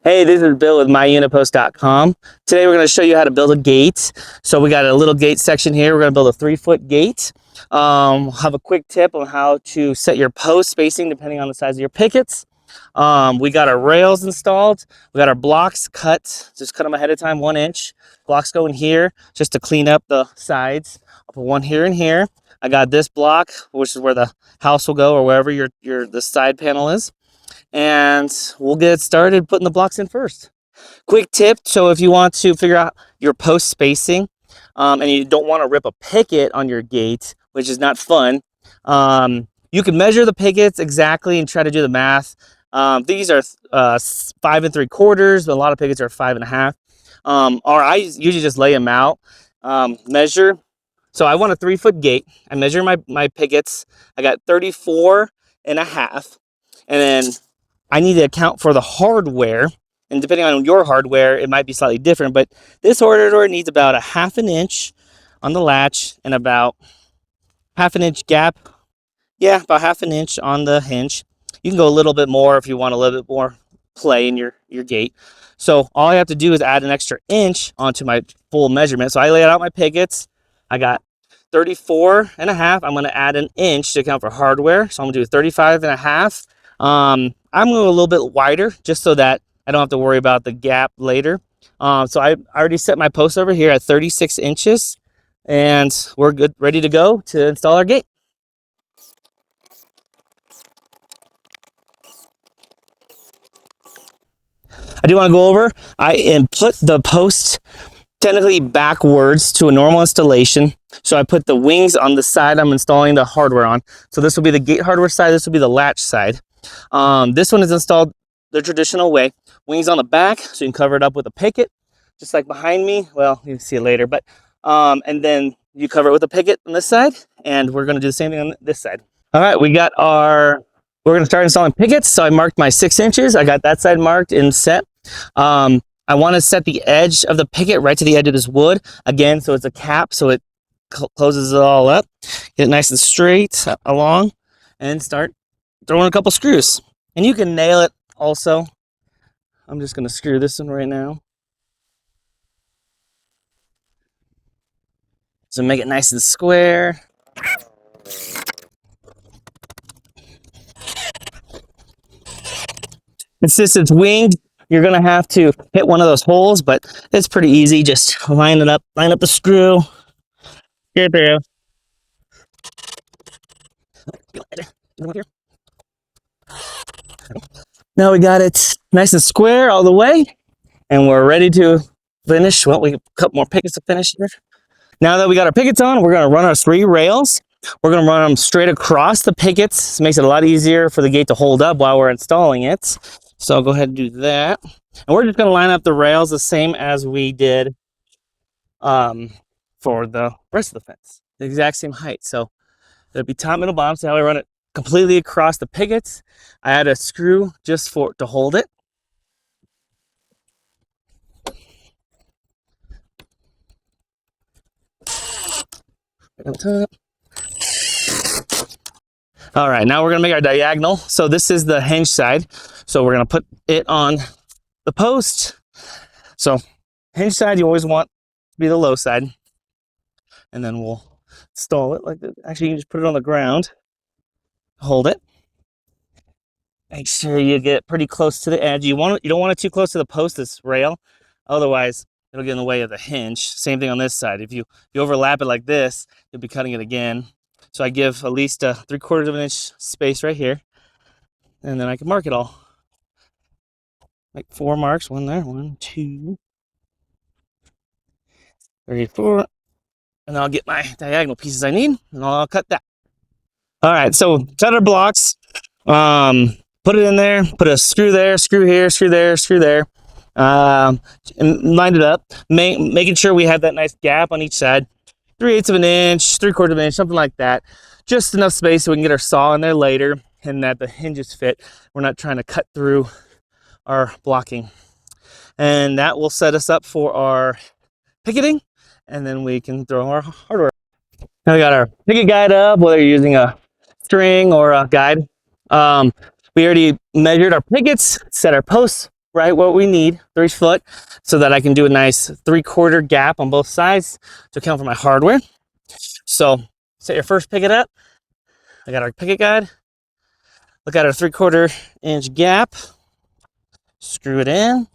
Hey, this is Bill with myunipost.com. Today we're going to show you how to build a gate. So we got a little gate section here. We're going to build a 3-foot gate. Have a quick tip on how to set your post spacing depending on the size of your pickets. We got our rails installed. We got our blocks cut. Just cut them ahead of time, 1 inch. Blocks go in here just to clean up the sides. I'll put one here and here. I got this block, which is where the house will go or wherever the side panel is. And we'll get started putting the blocks in first. Quick tip, so if you want to figure out your post spacing and you don't want to rip a picket on your gate, which is not fun, you can measure the pickets exactly and try to do the math. These are 5 3/4, but a lot of pickets are 5 1/2. Or I usually just lay them out, measure. So I want a 3-foot gate. I measure my pickets. I got 34 1/2, and then I need to account for the hardware, and depending on your hardware, it might be slightly different, but this hardware needs about a 1/2 inch on the latch and about 1/2 inch gap. Yeah, about 1/2 inch on the hinge. You can go a little bit more if you want a little bit more play in your gate. So all I have to do is add an extra inch onto my full measurement. So I laid out my pickets. I got 34 1/2. I'm going to add an inch to account for hardware. So I'm going to do 35 1/2. I'm going to go a little bit wider just so that I don't have to worry about the gap later. So I already set my post over here at 36 inches, and we're good, ready to go to install our gate. I do want to go over, I put the post technically backwards to a normal installation. So I put the wings on the side I'm installing the hardware on. So this will be the gate hardware side, this will be the latch side. This one is installed the traditional way. Wings on the back, so you can cover it up with a picket, just like behind me. Well, you can see it later, but and then you cover it with a picket on this side, and we're going to do the same thing on this side. All right, we're going to start installing pickets. So I marked my 6 inches. I got that side marked and set. I want to set the edge of the picket right to the edge of this wood again, so it's a cap, so it closes it all up. Get it nice and straight along, and start throwing a couple screws. And you can nail it also. I'm just going to screw this one right now. So make it nice and square. And since it's winged, you're going to have to hit one of those holes, but it's pretty easy. Just line up the screw. Get there. Now we got it nice and square all the way, and we're ready to finish. Well, we have a couple more pickets to finish here. Now that we got our pickets on, we're going to run our 3 rails. We're going to run them straight across the pickets. This makes it a lot easier for the gate to hold up while we're installing it. So I'll go ahead and do that. And we're just going to line up the rails the same as we did for the rest of the fence. The exact same height. So it'll be top, middle, bottom. So how I run it completely across the pickets. I add a screw just to hold it. All right, now we're gonna make our diagonal. So this is the hinge side. So we're gonna put it on the post. So hinge side, you always want to be the low side. And then we'll install it like this. Actually, you can just put it on the ground. Hold it. Make sure you get pretty close to the edge. You don't want it too close to the post, this rail. Otherwise, it'll get in the way of the hinge. Same thing on this side. If you overlap it like this, you'll be cutting it again. So I give at least a 3/4 of an inch space right here. And then I can mark it all. Like 4 marks, one there, 1, 2, 3, 4. And then I'll get my diagonal pieces I need, and I'll cut that. All right, so cut our blocks. Put it in there, put a screw there, screw here, screw there, screw there. And line it up, making sure we have that nice gap on each side. 3/8 of an inch, 3/4 of an inch, something like that. Just enough space so we can get our saw in there later and that the hinges fit. We're not trying to cut through our blocking. And that will set us up for our picketing, and then we can throw our hardware. Now we got our picket guide up, whether you're using a string or a guide. We already measured our pickets, set our posts. right what we need, 3 foot, so that I can do a nice 3/4 gap on both sides to account for my hardware. So set your first picket up. I got our picket guide. Look at our 3/4 inch gap. Screw it in.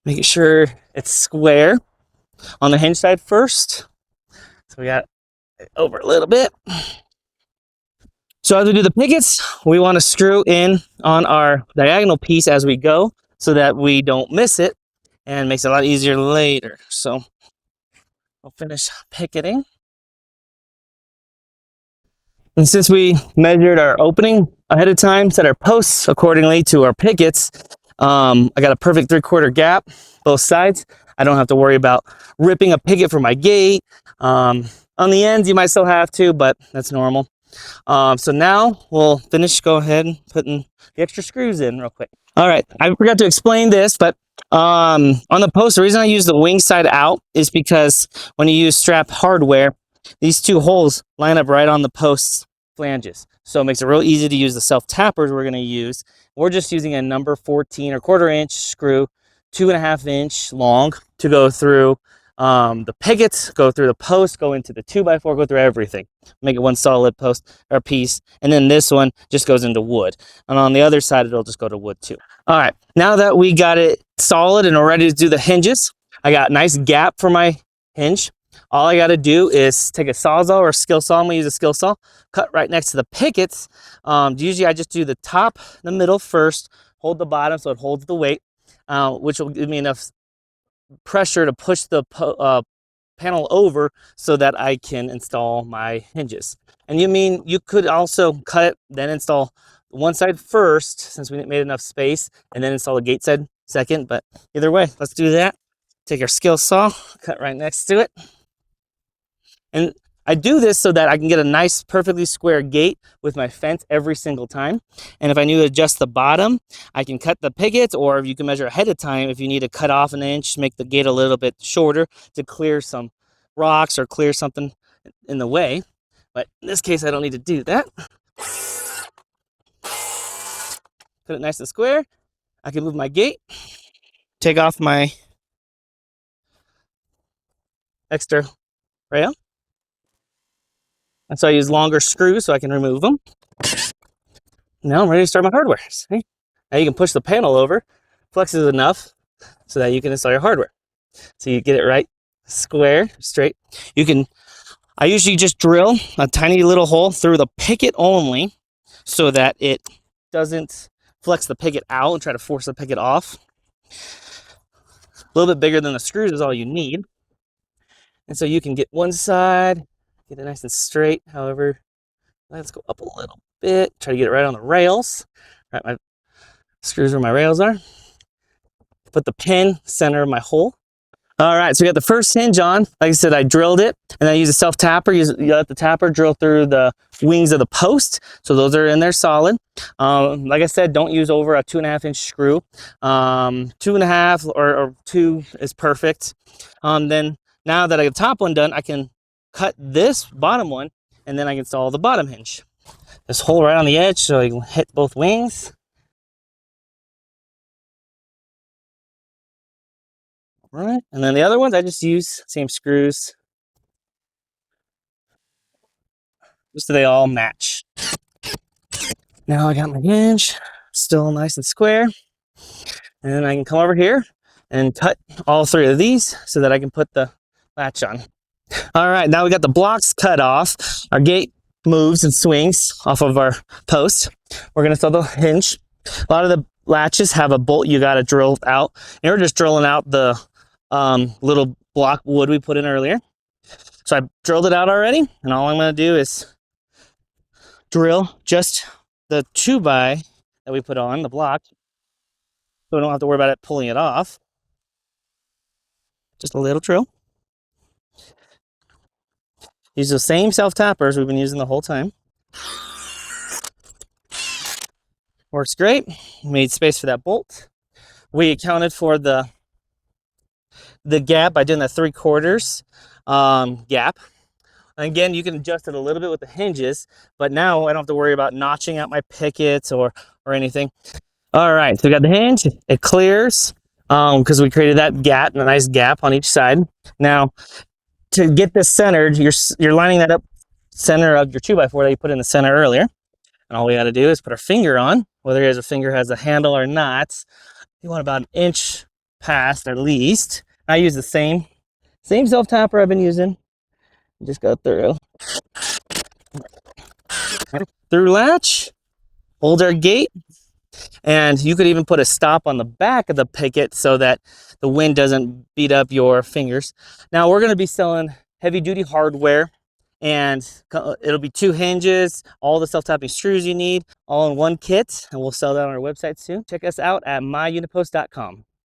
Make sure it's square on the hinge side first. So we got it over a little bit. So as we do the pickets, we want to screw in on our diagonal piece as we go so that we don't miss it, and makes it a lot easier later. So I'll finish picketing. And since we measured our opening ahead of time, set our posts accordingly to our pickets, I got a perfect 3/4 gap, both sides. I don't have to worry about ripping a picket for my gate. On the ends, you might still have to, but that's normal. So now we'll finish, go ahead and putting the extra screws in real quick. All right, I forgot to explain this, but on the post, the reason I use the wing side out is because when you use strap hardware, these 2 holes line up right on the post's flanges. So it makes it real easy to use the self tappers we're going to use. We're just using a number 14 or 1/4 inch screw, 2.5 inch long, to go through the pickets, go through the post, go into the 2x4, go through everything. Make it one solid post or piece. And then this one just goes into wood. And on the other side, it'll just go to wood too. All right, now that we got it solid and we're ready to do the hinges, I got a nice gap for my hinge. All I got to do is take a Sawzall or a skill saw. I'm going to use a skill saw, cut right next to the pickets. Usually I just do the top, the middle first, hold the bottom so it holds the weight, which will give me enough pressure to push the panel over so that I can install my hinges. And you could also cut it, then install one side first, since we made enough space, and then install the gate side second. But either way, let's do that. Take our skill saw, cut right next to it. And I do this so that I can get a nice, perfectly square gate with my fence every single time. And if I need to adjust the bottom, I can cut the pickets, or if you can measure ahead of time, if you need to cut off 1 inch, make the gate a little bit shorter to clear some rocks or clear something in the way. But in this case, I don't need to do that. Put it nice and square. I can move my gate, take off my extra rail. And so I use longer screws so I can remove them. Now I'm ready to start my hardware. See? Now you can push the panel over, flexes enough so that you can install your hardware. So you get it right, square, straight. I usually just drill a tiny little hole through the picket only so that it doesn't flex the picket out and try to force the picket off. A little bit bigger than the screws is all you need. And so you can get one side, get it nice and straight. However, let's go up a little bit, try to get it right on the rails. Right, my screws where my rails are. Put the pin center of my hole. All right, so we got the first hinge on. Like I said, I drilled it, and I use a self tapper. You let the tapper drill through the wings of the post, so those are in there solid. Like I said, don't use over a 2.5 inch screw. 2.5 or 2 is perfect. Then now that I got the top one done, I can cut this bottom one, and then I can install the bottom hinge. This hole right on the edge so I can hit both wings. All right, and then the other ones I just use same screws, just so they all match. Now I got my hinge still nice and square, and then I can come over here and cut all 3 of these so that I can put the latch on. All right, now we got the blocks cut off. Our gate moves and swings off of our post. We're gonna install the hinge. A lot of the latches have a bolt you gotta drill out, and we're just drilling out the little block wood we put in earlier. So I drilled it out already, and all I'm gonna do is drill just the 2x that we put on the block, so we don't have to worry about it pulling it off. Just a little drill. Use the same self tappers we've been using the whole time. Works great. Made space for that bolt. We accounted for the gap by doing the 3/4 gap. Again, you can adjust it a little bit with the hinges, but now I don't have to worry about notching out my pickets or anything. All right, so we got the hinge. It clears because we created that gap, a nice gap on each side. Now, to get this centered, you're lining that up center of your 2x4 that you put in the center earlier. And all we got to do is put our finger on, whether your finger has a handle or not. You want about an inch past at least. I use the same self-tapper I've been using. Just go through latch, hold our gate, and you could even put a stop on the back of the picket so that the wind doesn't beat up your fingers. Now we're going to be selling heavy duty hardware, and it'll be 2 hinges, all the self-tapping screws you need, all in one kit, and we'll sell that on our website soon. Check us out at myunipost.com.